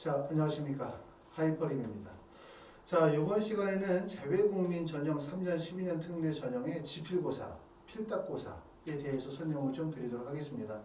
자, 안녕하십니까. 하이퍼림입니다. 자, 이번 시간에는 재외국민 전형 3년 12년 특례 전형의 지필고사, 필답고사에 대해서 설명을 좀 드리도록 하겠습니다.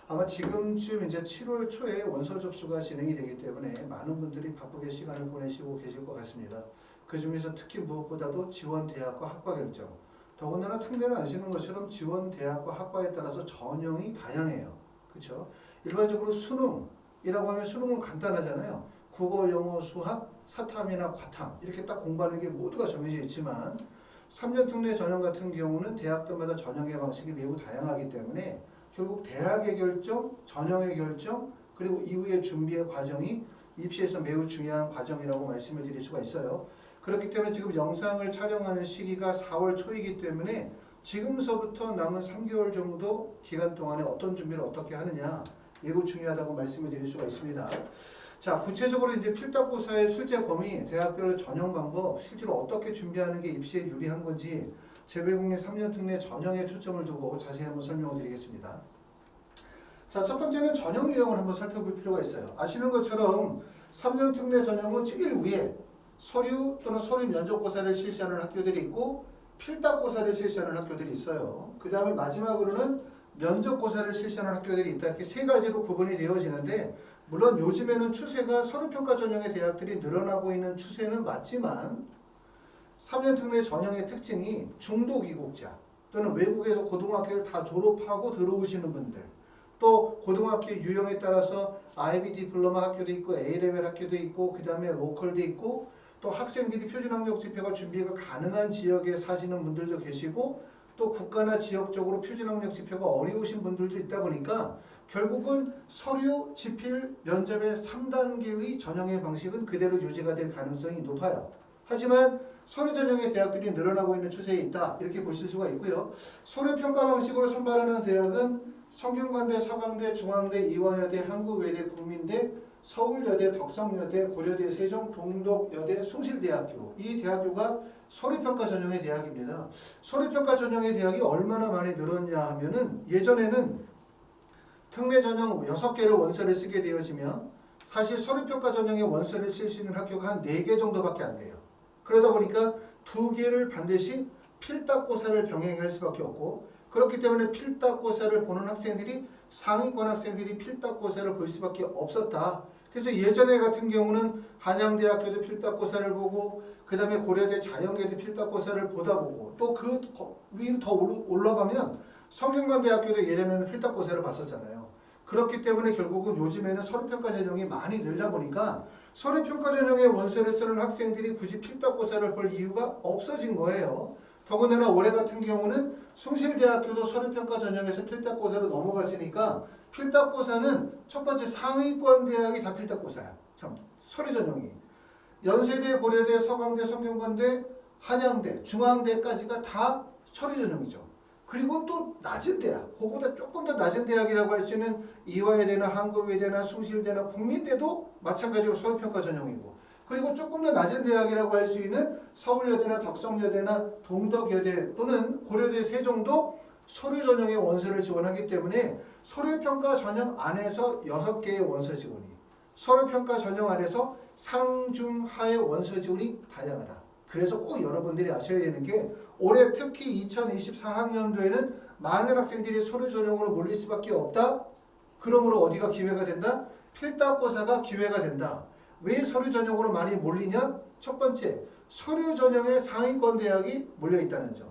아마 지금쯤 이제 7월 초에 원서 접수가 진행이 되기 때문에 많은 분들이 바쁘게 시간을 보내시고 계실 것 같습니다. 그 중에서 특히 무엇보다도 지원 대학과 학과 결정, 더군다나 특례는 아시는 것처럼 지원 대학과 학과에 따라서 전형이 다양해요. 그렇죠? 일반적으로 수능이라고 하면 수능은 간단하잖아요. 국어, 영어, 수학, 사탐이나 과탐 이렇게 딱 공부하는 게 모두가 정해져 있지만 3년 특례 전형 같은 경우는 대학들마다 전형의 방식이 매우 다양하기 때문에 결국 대학의 결정, 전형의 결정, 그리고 이후의 준비의 과정이 입시에서 매우 중요한 과정이라고 말씀을 드릴 수가 있어요. 그렇기 때문에 지금 영상을 촬영하는 시기가 4월 초이기 때문에 지금서부터 남은 3개월 정도 기간 동안에 어떤 준비를 어떻게 하느냐 매우 중요하다고 말씀을 드릴 수가 있습니다. 자, 구체적으로 이제 필답고사의 출제 범위, 대학별 전형 방법, 실제로 어떻게 준비하는 게 입시에 유리한 건지 재외국민 3년 특례 전형에 초점을 두고 자세히 한번 설명을 드리겠습니다. 자, 첫 번째는 전형 유형을 한번 살펴볼 필요가 있어요. 아시는 것처럼 3년 특례 전형은 제일 위에 서류 또는 서류 면접고사를 실시하는 학교들이 있고 필답고사를 실시하는 학교들이 있어요. 그 다음에 마지막으로는 면접고사를 실시하는 학교들이 있다. 이렇게 세 가지로 구분이 되어지는데 물론 요즘에는 추세가 서류평가 전형의 대학들이 늘어나고 있는 추세는 맞지만 3년 특례 전형의 특징이 중도 귀국자 또는 외국에서 고등학교를 다 졸업하고 들어오시는 분들 또 고등학교 유형에 따라서 IB 디플로마 학교도 있고 A레벨 학교도 있고 그 다음에 로컬도 있고 또 학생들이 표준학력 지표가 준비가 가능한 지역에 사시는 분들도 계시고 또 국가나 지역적으로 표준학력 지표가 어려우신 분들도 있다 보니까 결국은 서류, 지필, 면접의 3단계의 전형의 방식은 그대로 유지가 될 가능성이 높아요. 하지만 서류 전형의 대학들이 늘어나고 있는 추세에 있다 이렇게 보실 수가 있고요. 서류 평가 방식으로 선발하는 대학은 성균관대, 서강대, 중앙대, 이화여대, 한국외대, 국민대, 서울여대, 덕성여대, 고려대, 세종, 동덕여대, 숭실대학교 이 대학교가 서류평가 전형의 대학입니다. 서류평가 전형의 대학이 얼마나 많이 늘었냐 하면은 예전에는 특례 전형 6개를 원서를 쓰게 되어지면 사실 서류평가 전형의 원서를 쓸 수 있는 학교가 한 4개 정도밖에 안 돼요. 그러다 보니까 2개를 반드시 필답고사를 병행할 수밖에 없고 그렇기 때문에 필답고사를 보는 학생들이 상위권 학생들이 필답고사를 볼 수밖에 없었다. 그래서 예전에 같은 경우는 한양대학교도 필답고사를 보고 그 다음에 고려대 자연계도 필답고사를 보다 보고 또 그 위로 더 올라가면 성균관대학교도 예전에는 필답고사를 봤었잖아요. 그렇기 때문에 결국은 요즘에는 서류평가 전형이 많이 늘다 보니까 서류평가 전형의 원서를 쓰는 학생들이 굳이 필답고사를 볼 이유가 없어진 거예요. 더군다나 올해 같은 경우는 숭실대학교도 서류평가 전형에서 필답고사로 넘어갔으니까 필답고사는 첫 번째 상위권 대학이 다 필답고사야. 참 서류 전형이. 연세대, 고려대, 서강대, 성균관대, 한양대, 중앙대까지가 다 서류 전형이죠. 그리고 또 낮은 대학, 그거보다 조금 더 낮은 대학이라고 할 수 있는 이화여대나 한국외대나 숭실대나 국민대도 마찬가지로 서류평가 전형이고 그리고 조금 더 낮은 대학이라고 할 수 있는 서울여대나 덕성여대나 동덕여대 또는 고려대 세종도 서류 전형의 원서를 지원하기 때문에 서류평가 전형 안에서 6개의 원서 지원이 서류평가 전형 안에서 상중하의 원서 지원이 다양하다. 그래서 꼭 여러분들이 아셔야 되는 게 올해 특히 2024학년도에는 많은 학생들이 서류 전형으로 몰릴 수밖에 없다. 그러므로 어디가 기회가 된다? 필답고사가 기회가 된다. 왜 서류 전형으로 많이 몰리냐? 첫 번째, 서류 전형의 상위권 대학이 몰려 있다는 점.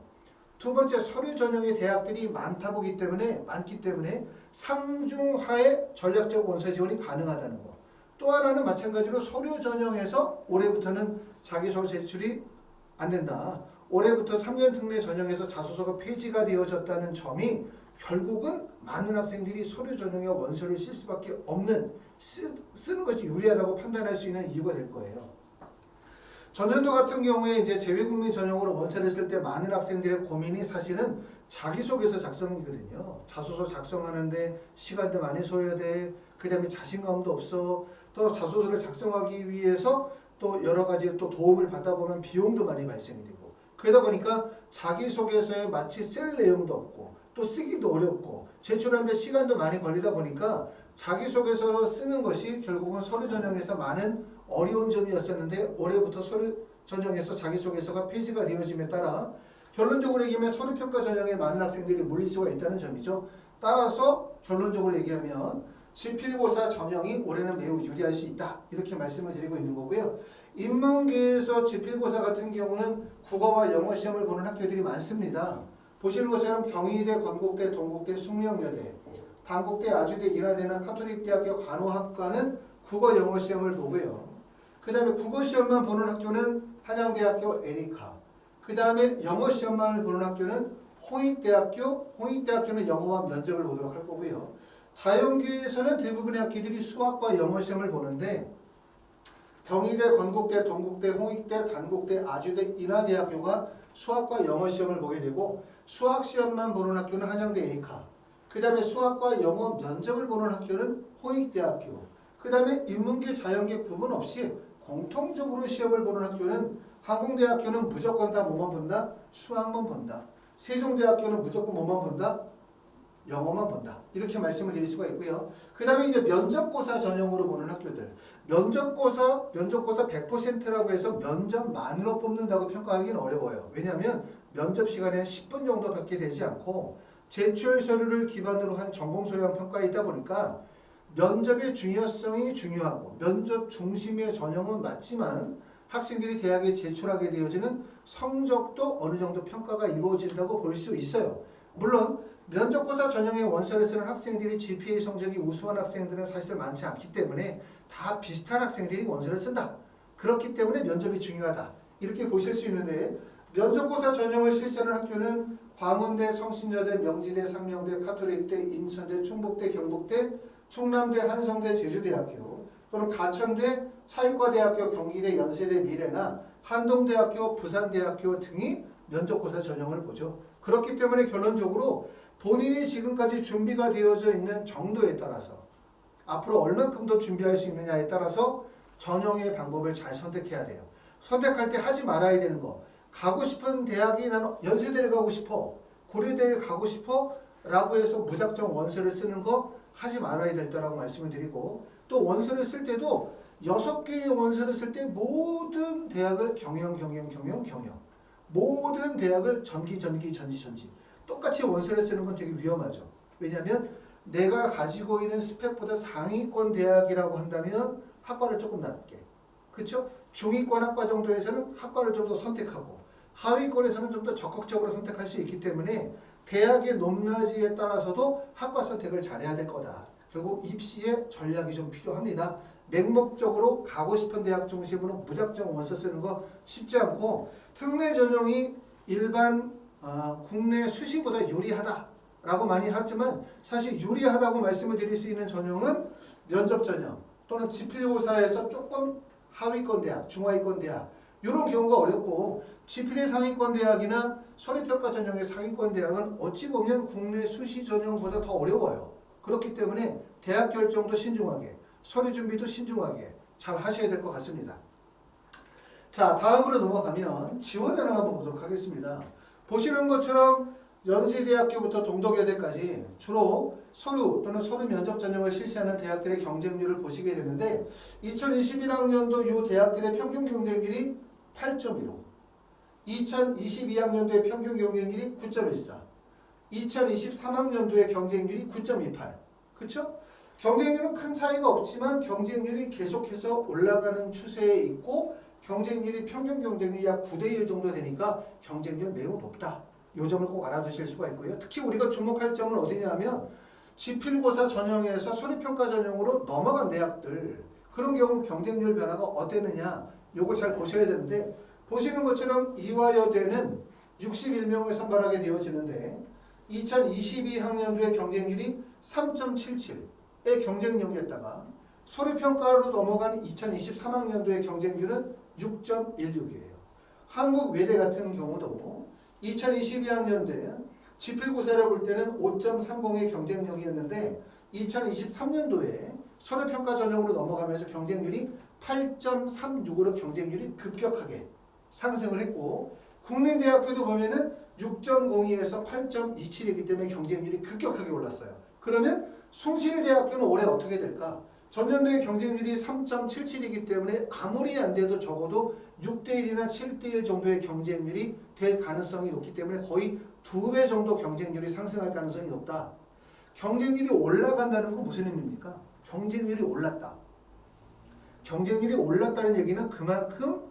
두 번째, 서류 전형의 대학들이 많기 때문에 상중하의 전략적 원서 지원이 가능하다는 것. 또 하나는 마찬가지로 서류 전형에서 올해부터는 자기소개 제출이 안 된다. 올해부터 3년 특례 전형에서 자소서가 폐지가 되어졌다는 점이 결국은 많은 학생들이 서류 전형의 원서를 쓸 수밖에 없는 쓰는 것이 유리하다고 판단할 수 있는 이유가 될 거예요. 전년도 같은 경우에 이제 재외국민 전형으로 원서를 쓸 때 많은 학생들의 고민이 사실은 자기소개서 작성이거든요. 자소서 작성하는데 시간도 많이 소요돼. 그 다음에 자신감도 없어. 또 자소서를 작성하기 위해서 또 여러 가지 또 도움을 받다 보면 비용도 많이 발생이 되고 그러다 보니까 자기소개서에 마치 쓸 내용도 없고 또 쓰기도 어렵고 제출하는데 시간도 많이 걸리다 보니까 자기소개서 쓰는 것이 결국은 서류 전형에서 많은 어려운 점이었었는데 올해부터 서류 전형에서 자기소개서가 폐지가 되어짐에 따라 결론적으로 얘기하면 서류평가 전형에 많은 학생들이 몰릴 수가 있다는 점이죠. 따라서 결론적으로 얘기하면 지필고사 전형이 올해는 매우 유리할 수 있다. 이렇게 말씀을 드리고 있는 거고요. 인문계에서 지필고사 같은 경우는 국어와 영어 시험을 보는 학교들이 많습니다. 보시는 것처럼 경희대, 건국대, 동국대, 숙명여대, 단국대, 아주대, 인하대나 카톨릭대학교 간호학과는 국어, 영어 시험을 보고요. 그 다음에 국어 시험만 보는 학교는 한양대학교 에리카, 그 다음에 영어 시험만을 보는 학교는 홍익대학교는 영어와 면접을 보도록 할 거고요. 자연계에서는 대부분의 학기들이 수학과 영어 시험을 보는데 경희대, 건국대, 동국대, 홍익대, 단국대, 아주대, 인하대학교가 수학과 영어 시험을 보게 되고 수학 시험만 보는 학교는 한양대 에리카, 그 다음에 수학과 영어 면접을 보는 학교는 홍익대학교, 그 다음에 인문계, 자연계 구분 없이 공통적으로 시험을 보는 학교는 항공대학교는 무조건 다 뭐만 본다? 수학만 본다. 세종대학교는 무조건 뭐만 본다? 영어만 본다. 이렇게 말씀을 드릴 수가 있고요. 그 다음에 이제 면접고사 전형으로 보는 학교들. 면접고사 100%라고 해서 면접만으로 뽑는다고 평가하기는 어려워요. 왜냐하면 면접 시간에 10분 정도밖에 되지 않고 제출 서류를 기반으로 한 전공 소양 평가이다 보니까 면접의 중요성이 중요하고 면접 중심의 전형은 맞지만 학생들이 대학에 제출하게 되어지는 성적도 어느 정도 평가가 이루어진다고 볼 수 있어요. 물론 면접고사 전형의 원서를 쓰는 학생들이 GPA 성적이 우수한 학생들은 사실 많지 않기 때문에 다 비슷한 학생들이 원서를 쓴다. 그렇기 때문에 면접이 중요하다. 이렇게 보실 수 있는데 면접고사 전형을 실시하는 학교는 광운대, 성신여대, 명지대, 상명대, 카톨릭대, 인천대, 충북대, 경북대, 충남대, 한성대, 제주대학교 또는 가천대, 사이과대학교, 경기대, 연세대, 미래나 한동대학교, 부산대학교 등이 면접고사 전형을 보죠. 그렇기 때문에 결론적으로 본인이 지금까지 준비가 되어져 있는 정도에 따라서 앞으로 얼만큼 더 준비할 수 있느냐에 따라서 전형의 방법을 잘 선택해야 돼요. 선택할 때 하지 말아야 되는 거, 가고 싶은 대학이 나는 연세대를 가고 싶어, 고려대를 가고 싶어 라고 해서 무작정 원서를 쓰는 거 하지 말아야 될 거라고 말씀을 드리고, 또 원서를 쓸 때도 6개의 원서를 쓸 때 모든 대학을 경영 모든 대학을 전기 똑같이 원서를 쓰는 건 되게 위험하죠. 왜냐하면 내가 가지고 있는 스펙보다 상위권 대학이라고 한다면 학과를 조금 낮게, 그렇죠? 중위권 학과 정도에서는 학과를 좀 더 선택하고 하위권에서는 좀 더 적극적으로 선택할 수 있기 때문에 대학의 높낮이에 따라서도 학과 선택을 잘해야 될 거다. 결국 입시에 전략이 좀 필요합니다. 맹목적으로 가고 싶은 대학 중심으로 무작정 원서 쓰는 거 쉽지 않고, 특례 전형이 일반 국내 수시보다 유리하다라고 많이 하지만 사실 유리하다고 말씀을 드릴 수 있는 전형은 면접 전형 또는 지필고사에서 조금 하위권 대학, 중하위권 대학 이런 경우가 어렵고, 지필의 상위권 대학이나 서류평가 전형의 상위권 대학은 어찌 보면 국내 수시 전형보다 더 어려워요. 그렇기 때문에 대학 결정도 신중하게, 서류 준비도 신중하게 잘 하셔야 될 것 같습니다. 자, 다음으로 넘어가면 지원 현황 한번 보도록 하겠습니다. 보시는 것처럼 연세대학교부터 동덕여대까지 주로 서류 또는 서류 면접 전형을 실시하는 대학들의 경쟁률을 보시게 되는데 2021학년도 이 대학들의 평균 경쟁률이 8.15, 2022학년도의 평균 경쟁률이 9.14, 2023학년도의 경쟁률이 9.28. 그렇죠? 경쟁률은 큰 차이가 없지만 경쟁률이 계속해서 올라가는 추세에 있고, 경쟁률이 평균 경쟁률이 약 9대1 정도 되니까 경쟁률 매우 높다. 이 점을 꼭 알아두실 수가 있고요. 특히 우리가 주목할 점은 어디냐 하면 지필고사 전형에서 서류평가 전형으로 넘어간 대학들, 그런 경우 경쟁률 변화가 어땠느냐, 요걸 잘 보셔야 되는데, 보시는 것처럼 이화여대는 61명을 선발하게 되어지는데 2022학년도의 경쟁률이 3.77의 경쟁력이었다가 서류평가로 넘어간 2023학년도의 경쟁률은 6.16이에요. 한국외대 같은 경우도 2022학년도에 지필고사를 볼 때는 5.30의 경쟁력이었는데 2023년도에 서류평가 전형으로 넘어가면서 경쟁률이 8.36으로 경쟁률이 급격하게 상승을 했고, 국민대학교도 보면은 6.02에서 8.27이기 때문에 경쟁률이 급격하게 올랐어요. 그러면 숭실대학교는 올해 어떻게 될까? 전년도의 경쟁률이 3.77이기 때문에 아무리 안 돼도 적어도 6대1이나 7대1 정도의 경쟁률이 될 가능성이 높기 때문에 거의 2배 정도 경쟁률이 상승할 가능성이 높다. 경쟁률이 올라간다는 건 무슨 의미입니까? 경쟁률이 올랐다. 경쟁률이 올랐다는 얘기는 그만큼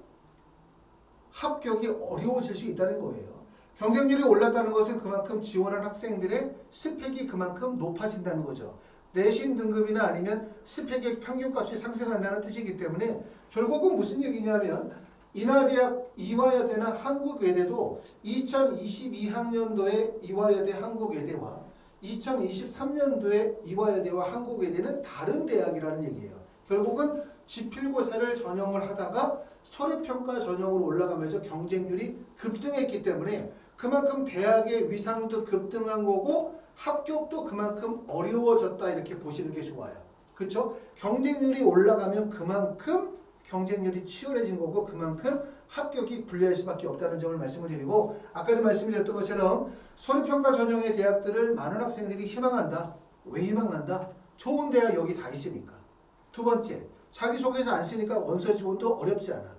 합격이 어려워질 수 있다는 거예요. 경쟁률이 올랐다는 것은 그만큼 지원한 학생들의 스펙이 그만큼 높아진다는 거죠. 내신 등급이나 아니면 스펙의 평균값이 상승한다는 뜻이기 때문에 결국은 무슨 얘기냐면 인하대학 이화여대나 한국외대도 2022학년도에 이화여대 한국외대와 2023년도에 이화여대와 한국외대는 다른 대학이라는 얘기예요. 결국은 지필고사를 전형을 하다가 서류평가 전형으로 올라가면서 경쟁률이 급등했기 때문에 그만큼 대학의 위상도 급등한 거고 합격도 그만큼 어려워졌다 이렇게 보시는 게 좋아요. 그렇죠? 경쟁률이 올라가면 그만큼 경쟁률이 치열해진 거고 그만큼 합격이 불리할 수밖에 없다는 점을 말씀을 드리고 아까도 말씀드렸던 것처럼 서류평가 전형의 대학들을 많은 학생들이 희망한다. 왜 희망한다? 좋은 대학 여기 다 있으니까. 두 번째, 자기소개서 안 쓰니까 원서 지원도 어렵지 않아.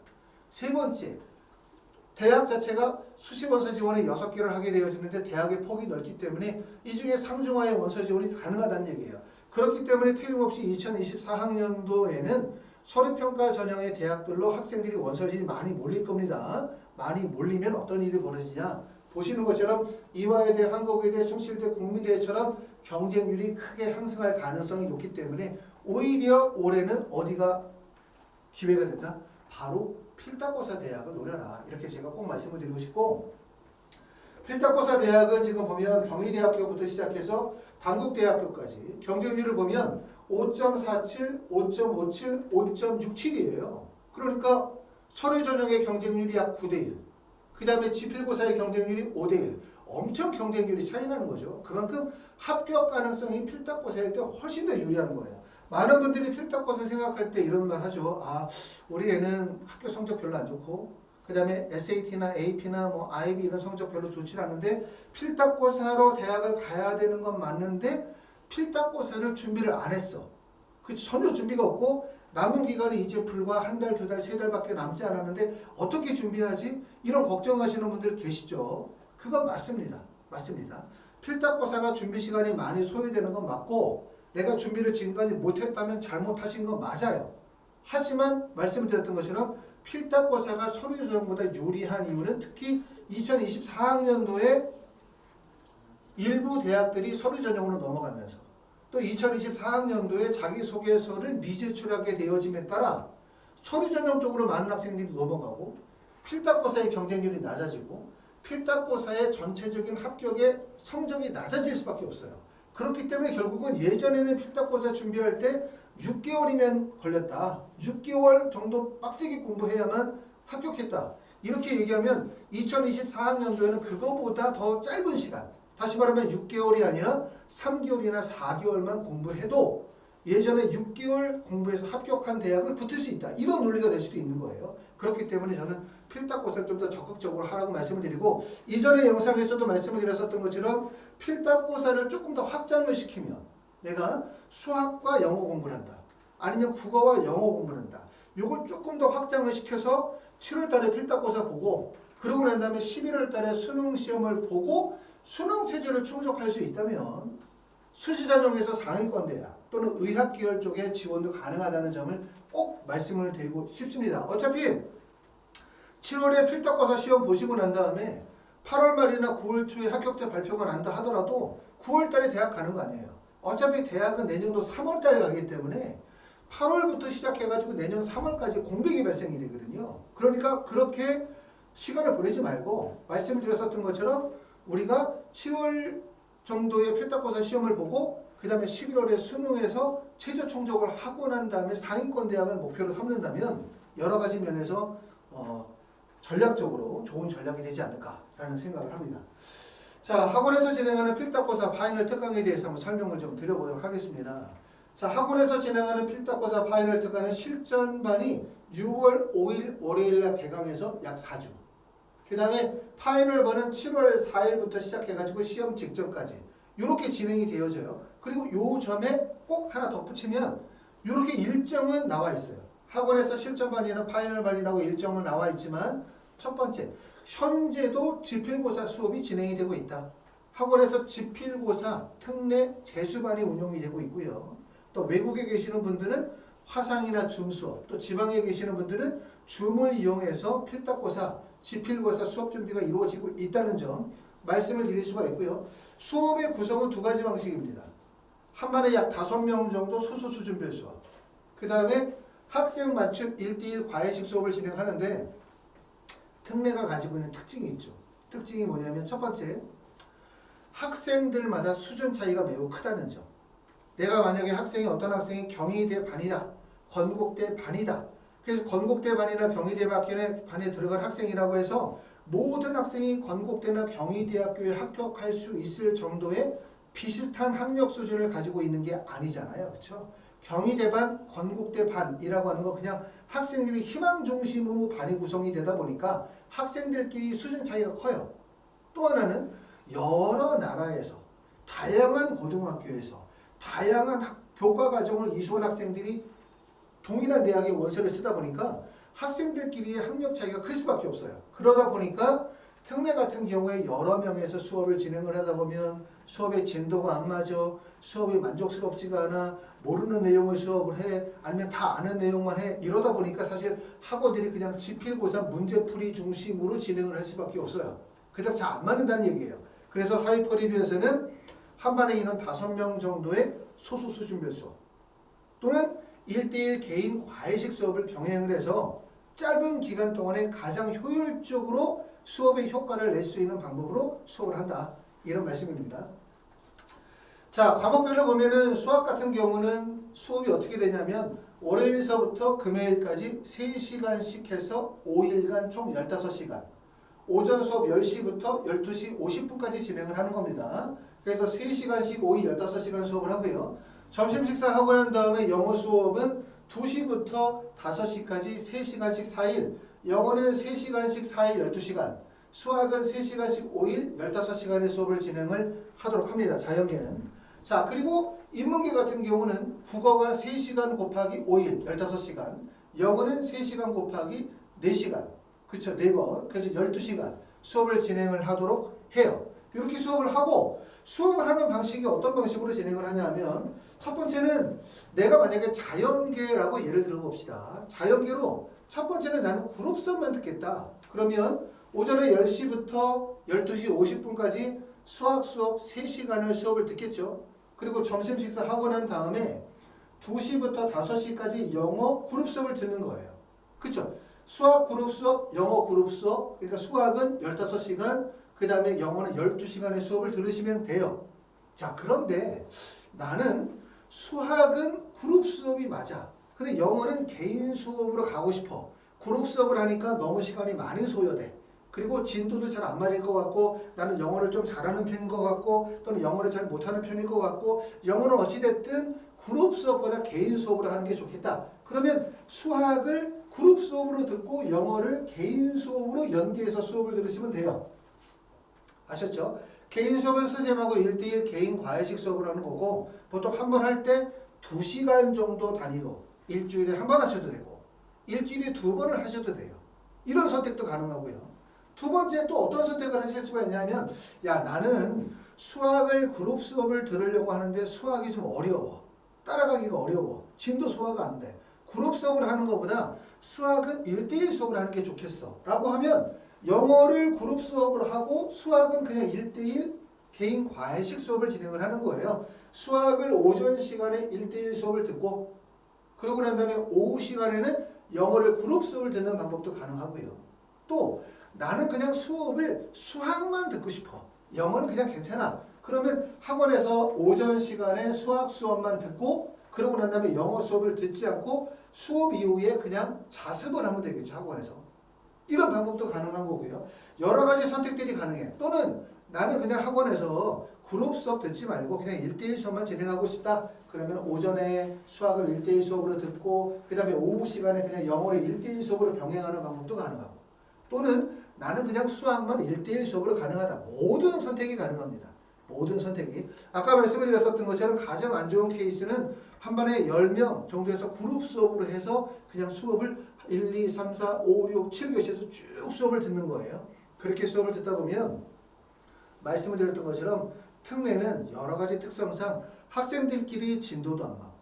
세 번째, 대학 자체가 수시 원서 지원에 6개를 하게 되어지는데 대학의 폭이 넓기 때문에 이 중에 상중하의 원서 지원이 가능하다는 얘기예요. 그렇기 때문에 틀림없이 2024학년도에는 서류평가 전형의 대학들로 학생들이 원서진이 많이 몰릴 겁니다. 많이 몰리면 어떤 일이 벌어지냐. 보시는 것처럼 이화여대, 한국외대, 숭실대, 국민대처럼 경쟁률이 크게 상승할 가능성이 높기 때문에 오히려 올해는 어디가 기회가 된다? 바로 필답고사 대학을 노려라. 이렇게 제가 꼭 말씀을 드리고 싶고 필답고사 대학은 지금 보면 경희대학교부터 시작해서 단국대학교까지 경쟁률을 보면 5.47, 5.57, 5.67이에요. 그러니까 서류 전형의 경쟁률이 약 9대1. 그 다음에 지필고사의 경쟁률이 5대1. 엄청 경쟁률이 차이 나는 거죠. 그만큼 합격 가능성이 필답고사일 때 훨씬 더 유리한 거예요. 많은 분들이 필답고사 생각할 때 이런 말 하죠. 아, 우리 애는 학교 성적 별로 안 좋고 그 다음에 SAT나 AP나 뭐 IB 이런 성적 별로 좋지 않은데 필답고사로 대학을 가야 되는 건 맞는데 필답고사를 준비를 안 했어. 그 전혀 준비가 없고 남은 기간이 이제 불과 한 달, 두 달, 세 달밖에 남지 않았는데 어떻게 준비하지? 이런 걱정하시는 분들 계시죠. 그건 맞습니다. 맞습니다. 필답고사가 준비 시간이 많이 소요되는 건 맞고 내가 준비를 지금까지 못했다면 잘못하신 건 맞아요. 하지만 말씀드렸던 것처럼 필답고사가 서류 전형보다 유리한 이유는 특히 2024학년도에 일부 대학들이 서류 전형으로 넘어가면서 또 2024학년도에 자기소개서를 미제출하게 되어짐에 따라 서류 전형 쪽으로 많은 학생들이 넘어가고 필답고사의 경쟁률이 낮아지고 필답고사의 전체적인 합격의 성적이 낮아질 수밖에 없어요. 그렇기 때문에 결국은 예전에는 필답고사 준비할 때 6개월이면 걸렸다. 6개월 정도 빡세게 공부해야만 합격했다. 이렇게 얘기하면 2024학년도에는 그거보다 더 짧은 시간, 다시 말하면 6개월이 아니라 3개월이나 4개월만 공부해도 예전에 6개월 공부해서 합격한 대학을 붙을 수 있다. 이런 논리가 될 수도 있는 거예요. 그렇기 때문에 저는 필답고사를 좀 더 적극적으로 하라고 말씀을 드리고 이전의 영상에서도 말씀을 드렸었던 것처럼 필답고사를 조금 더 확장을 시키면 내가 수학과 영어 공부를 한다. 아니면 국어와 영어 공부를 한다. 이걸 조금 더 확장을 시켜서 7월 달에 필답고사 보고 그러고 난 다음에 11월 달에 수능 시험을 보고 수능 체제를 충족할 수 있다면 수시 전형에서 상위권 대학 또는 의학 계열 쪽에 지원도 가능하다는 점을 꼭 말씀을 드리고 싶습니다. 어차피 7월에 필답고사 시험 보시고 난 다음에 8월 말이나 9월 초에 합격자 발표가 난다 하더라도 9월 달에 대학 가는 거 아니에요. 어차피 대학은 내년도 3월 달에 가기 때문에 8월부터 시작해가지고 내년 3월까지 공백이 발생이 되거든요. 그러니까 그렇게 시간을 보내지 말고 말씀드렸었던 것처럼 우리가 7월 정도의 필답고사 시험을 보고 그 다음에 11월에 수능에서 최저 총적을 하고 난 다음에 상위권 대학을 목표로 삼는다면 여러 가지 면에서 전략적으로 좋은 전략이 되지 않을까라는 생각을 합니다. 자, 학원에서 진행하는 필답고사 파이널 특강에 대해서 한번 설명을 좀 드려보도록 하겠습니다. 자, 학원에서 진행하는 필답고사 파이널 특강은 실전반이 6월 5일 월요일날 개강해서 약 4주. 그 다음에 파이널 번은 7월 4일부터 시작해가지고 시험 직전까지 이렇게 진행이 되어져요. 그리고 요 점에 꼭 하나 덧붙이면 이렇게 일정은 나와 있어요. 학원에서 실전반이나 파이널반이라고 일정은 나와 있지만 첫 번째, 현재도 지필고사 수업이 진행이 되고 있다. 학원에서 지필고사, 특례, 재수반이 운영이 되고 있고요. 또 외국에 계시는 분들은 화상이나 줌 수업, 또 지방에 계시는 분들은 줌을 이용해서 필답고사, 지필고사 수업 준비가 이루어지고 있다는 점 말씀을 드릴 수가 있고요. 수업의 구성은 두 가지 방식입니다. 한 반에 약 5명 정도 소수 수준별 수업. 그 다음에 학생 맞춤 1대1 과외식 수업을 진행하는데 특례가 가지고 있는 특징이 있죠. 특징이 뭐냐면 첫 번째, 학생들마다 수준 차이가 매우 크다는 점. 내가 만약에 어떤 학생이 경희대 반이다, 건국대 반이다. 그래서 건국대 반이나 경희대 반에 들어간 학생이라고 해서 모든 학생이 건국대나 경희대학교에 합격할 수 있을 정도의 비슷한 학력 수준을 가지고 있는 게 아니잖아요. 그렇죠? 경희대 반, 건국대 반이라고 하는 거 그냥 학생들이 희망 중심으로 반이 구성이 되다 보니까 학생들끼리 수준 차이가 커요. 또 하나는 여러 나라에서 다양한 고등학교에서 다양한 교과 과정을 이수한 학생들이 동일한 대학의 원서를 쓰다 보니까 학생들끼리의 학력 차이가 클 수밖에 없어요. 그러다 보니까 특례 같은 경우에 여러 명에서 수업을 진행을 하다 보면 수업의 진도가 안 맞아, 수업이 만족스럽지가 않아, 모르는 내용을 수업을 해, 아니면 다 아는 내용만 해. 이러다 보니까 사실 학원들이 그냥 지필고사 문제풀이 중심으로 진행을 할 수밖에 없어요. 그다음 잘 안 맞는다는 얘기예요. 그래서 하이퍼리뷰에서는 한 반에 인원 5명 정도의 소수 수준별 수업 또는 1대1 개인 과외식 수업을 병행을 해서 짧은 기간 동안에 가장 효율적으로 수업의 효과를 낼 수 있는 방법으로 수업을 한다. 이런 말씀입니다. 자, 과목별로 보면은 수학 같은 경우는 수업이 어떻게 되냐면 월요일서부터 금요일까지 3시간씩 해서 5일간 총 15시간. 오전 수업 10시부터 12시 50분까지 진행을 하는 겁니다. 그래서 3시간씩 5일 15시간 수업을 하고요. 점심 식사하고 난 다음에 영어 수업은 2시부터 5시까지 3시간씩 4일, 영어는 3시간씩 4일 12시간, 수학은 3시간씩 5일 15시간의 수업을 진행을 하도록 합니다. 자연계는. 자, 그리고 인문계 같은 경우는 국어가 3시간 곱하기 5일 15시간, 영어는 3시간 곱하기 4시간, 그쵸, 4번, 그래서 12시간 수업을 진행을 하도록 해요. 이렇게 수업을 하고, 수업을 하는 방식이 어떤 방식으로 진행을 하냐면 첫 번째는 내가 만약에 자연계라고 예를 들어 봅시다. 자연계로 첫 번째는 나는 그룹 수업만 듣겠다. 그러면 오전에 10시부터 12시 50분까지 수학 수업 3시간을 수업을 듣겠죠. 그리고 점심 식사하고 난 다음에 2시부터 5시까지 영어 그룹 수업을 듣는 거예요. 그렇죠? 수학 그룹 수업, 영어 그룹 수업, 그러니까 수학은 15시간, 그 다음에 영어는 12시간의 수업을 들으시면 돼요. 자, 그런데 나는 수학은 그룹 수업이 맞아. 근데 영어는 개인 수업으로 가고 싶어. 그룹 수업을 하니까 너무 시간이 많이 소요돼. 그리고 진도도 잘 안 맞을 것 같고, 나는 영어를 좀 잘하는 편인 것 같고, 또는 영어를 잘 못하는 편인 것 같고, 영어는 어찌됐든 그룹 수업보다 개인 수업으로 하는 게 좋겠다. 그러면 수학을 그룹 수업으로 듣고 영어를 개인 수업으로 연계해서 수업을 들으시면 돼요. 아셨죠? 개인 수업은 선생님하고 1대1 개인 과외식 수업을 하는 거고, 보통 한 번 할 때 2시간 정도 단위로 일주일에 한 번 하셔도 되고 일주일에 2번을 하셔도 돼요. 이런 선택도 가능하고요. 두 번째 또 어떤 선택을 하실 수가 있냐면, 야, 나는 수학을 그룹 수업을 들으려고 하는데 수학이 좀 어려워. 따라가기가 어려워. 진도 소화가 안 돼. 그룹 수업을 하는 것보다 수학은 1대1 수업을 하는 게 좋겠어. 라고 하면 영어를 그룹 수업을 하고 수학은 그냥 1대1 개인 과외식 수업을 진행을 하는 거예요. 수학을 오전 시간에 1대1 수업을 듣고, 그러고 난 다음에 오후 시간에는 영어를 그룹 수업을 듣는 방법도 가능하고요. 또 나는 그냥 수학만 듣고 싶어. 영어는 그냥 괜찮아. 그러면 학원에서 오전 시간에 수학 수업만 듣고, 그러고 난 다음에 영어 수업을 듣지 않고 수업 이후에 그냥 자습을 하면 되겠죠, 학원에서. 이런 방법도 가능한 거고요. 여러 가지 선택들이 가능해. 또는 나는 그냥 학원에서 그룹 수업 듣지 말고 그냥 1대1 수업만 진행하고 싶다. 그러면 오전에 수학을 1대1 수업으로 듣고, 그 다음에 오후 시간에 그냥 영어를 1대1 수업으로 병행하는 방법도 가능하고, 또는 나는 그냥 수학만 1대1 수업으로 가능하다. 모든 선택이 가능합니다. 모든 선택이. 아까 말씀을 드렸었던 것처럼 가장 안 좋은 케이스는 한 반에 10명 정도에서 그룹 수업으로 해서 그냥 수업을 1, 2, 3, 4, 5, 6, 7교시에서 쭉 수업을 듣는 거예요. 그렇게 수업을 듣다 보면 말씀을 드렸던 것처럼 특례는 여러 가지 특성상 학생들끼리 진도도 안 맞고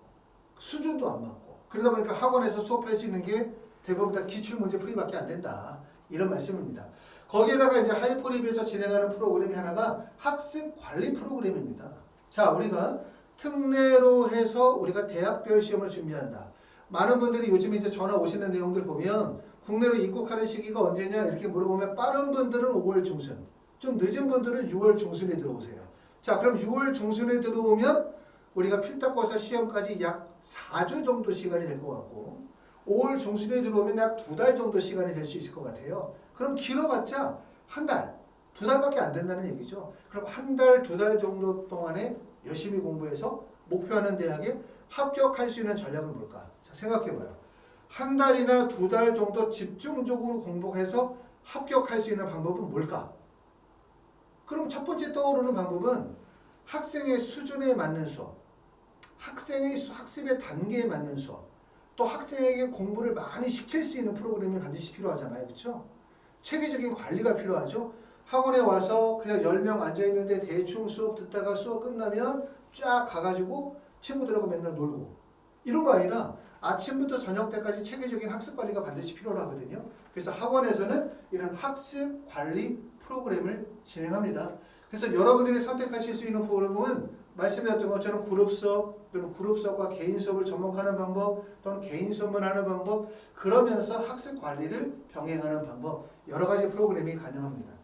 수준도 안 맞고 그러다 보니까 학원에서 수업할 수 있는 게 대부분 다 기출문제 풀이밖에 안 된다. 이런 말씀입니다. 거기에다가 이제 하이포립에서 진행하는 프로그램이 하나가 학습 관리 프로그램입니다. 자, 우리가 특례로 해서 우리가 대학별 시험을 준비한다. 많은 분들이 요즘에 이제 전화 오시는 내용들 보면 국내로 입국하는 시기가 언제냐 이렇게 물어보면 빠른 분들은 5월 중순, 좀 늦은 분들은 6월 중순에 들어오세요. 자, 그럼 6월 중순에 들어오면 우리가 필답고사 시험까지 약 4주 정도 시간이 될 것 같고 5월 중순에 들어오면 약 2달 정도 시간이 될 수 있을 것 같아요. 그럼 길어봤자 한 달, 2달밖에 안 된다는 얘기죠. 그럼 한 달, 2달 정도 동안에 열심히 공부해서 목표하는 대학에 합격할 수 있는 전략은 뭘까? 자, 생각해봐요. 한 달이나 2달 정도 집중적으로 공부해서 합격할 수 있는 방법은 뭘까? 그럼 첫 번째 떠오르는 방법은 학생의 수준에 맞는 수업, 학생의 학습의 단계에 맞는 수업, 또 학생에게 공부를 많이 시킬 수 있는 프로그램이 반드시 필요하잖아요. 그렇죠? 체계적인 관리가 필요하죠. 학원에 와서 그냥 10명 앉아있는데 대충 수업 듣다가 수업 끝나면 쫙 가가지고 친구들하고 맨날 놀고 이런 거 아니라 아침부터 저녁 때까지 체계적인 학습 관리가 반드시 필요하거든요. 그래서 학원에서는 이런 학습 관리 프로그램을 진행합니다. 그래서 여러분들이 선택하실 수 있는 프로그램은 말씀드렸던 것처럼 그룹 수업 또는 그룹 수업과 개인 수업을 접목하는 방법 또는 개인 수업만 하는 방법 그러면서 학습 관리를 병행하는 방법 여러 가지 프로그램이 가능합니다.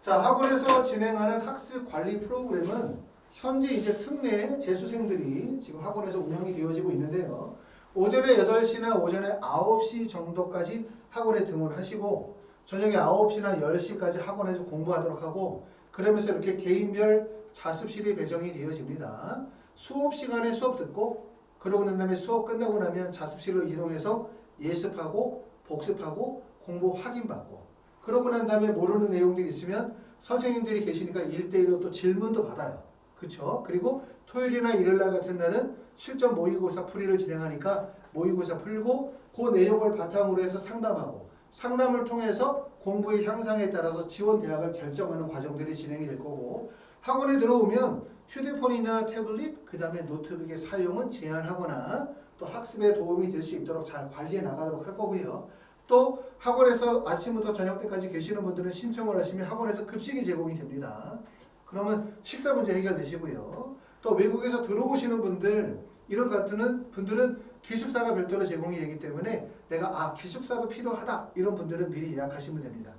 자, 학원에서 진행하는 학습 관리 프로그램은 현재 이제 특례 재수생들이 지금 학원에서 운영이 되어지고 있는데요. 오전에 8시나 오전에 9시 정도까지 학원에 등원하시고 저녁에 9시나 10시까지 학원에서 공부하도록 하고 그러면서 이렇게 개인별 자습실이 배정이 되어집니다. 수업 시간에 수업 듣고 그러고 난 다음에 수업 끝나고 나면 자습실로 이동해서 예습하고 복습하고 공부 확인받고 그러고 난 다음에 모르는 내용들이 있으면 선생님들이 계시니까 1대1로 또 질문도 받아요. 그렇죠? 그리고 토요일이나 일요일날 같은 날은 실전 모의고사 풀이를 진행하니까 모의고사 풀고 그 내용을 바탕으로 해서 상담하고 상담을 통해서 공부의 향상에 따라서 지원 대학을 결정하는 과정들이 진행이 될 거고 학원에 들어오면 휴대폰이나 태블릿 그 다음에 노트북의 사용은 제한하거나 또 학습에 도움이 될 수 있도록 잘 관리해 나가도록 할 거고요. 또 학원에서 아침부터 저녁 때까지 계시는 분들은 신청을 하시면 학원에서 급식이 제공이 됩니다. 그러면 식사 문제 해결되시고요. 또 외국에서 들어오시는 분들 이런 같은 분들은 기숙사가 별도로 제공이 되기 때문에 내가 기숙사도 필요하다 이런 분들은 미리 예약하시면 됩니다.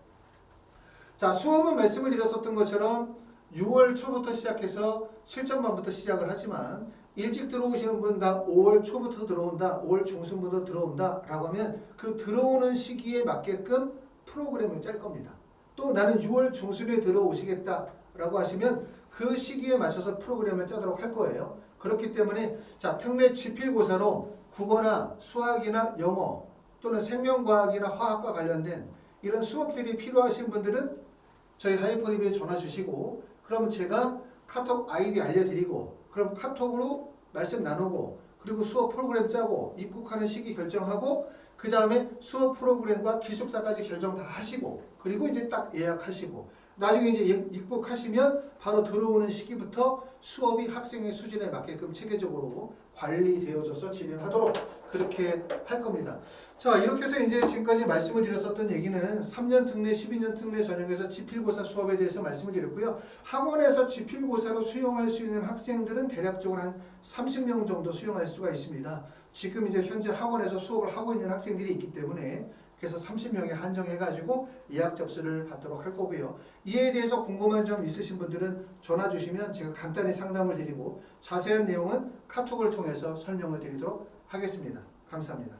자, 수업은 말씀을 드렸었던 것처럼 6월 초부터 시작해서 실전반부터 시작을 하지만 일찍 들어오시는 분 다 5월 초부터 들어온다, 5월 중순부터 들어온다 라고 하면 그 들어오는 시기에 맞게끔 프로그램을 짤 겁니다. 또 나는 6월 중순에 들어오시겠다 라고 하시면 그 시기에 맞춰서 프로그램을 짜도록 할 거예요. 그렇기 때문에 자, 특례 지필고사로 국어나 수학이나 영어 또는 생명과학이나 화학과 관련된 이런 수업들이 필요하신 분들은 저희 하이퍼리뷰에 전화 주시고 그러면 제가 카톡 아이디 알려드리고 그럼 카톡으로 말씀 나누고 그리고 수업 프로그램 짜고 입국하는 시기 결정하고 그 다음에 수업 프로그램과 기숙사까지 결정 다 하시고 그리고 이제 딱 예약하시고 나중에 이제 입국하시면 바로 들어오는 시기부터 수업이 학생의 수준에 맞게끔 체계적으로 관리되어져서 진행하도록 그렇게 할 겁니다. 자, 이렇게 해서 이제 지금까지 말씀을 드렸었던 얘기는 3년 특례, 12년 특례 전형에서 지필고사 수업에 대해서 말씀을 드렸고요. 학원에서 지필고사로 수용할 수 있는 학생들은 대략적으로 한 30명 정도 수용할 수가 있습니다. 지금 이제 현재 학원에서 수업을 하고 있는 학생들이 있기 때문에 그래서 30명에 한정해가지고 예약 접수를 받도록 할 거고요. 이에 대해서 궁금한 점 있으신 분들은 전화 주시면 제가 간단히 상담을 드리고 자세한 내용은 카톡을 통해서 설명을 드리도록 하겠습니다. 감사합니다.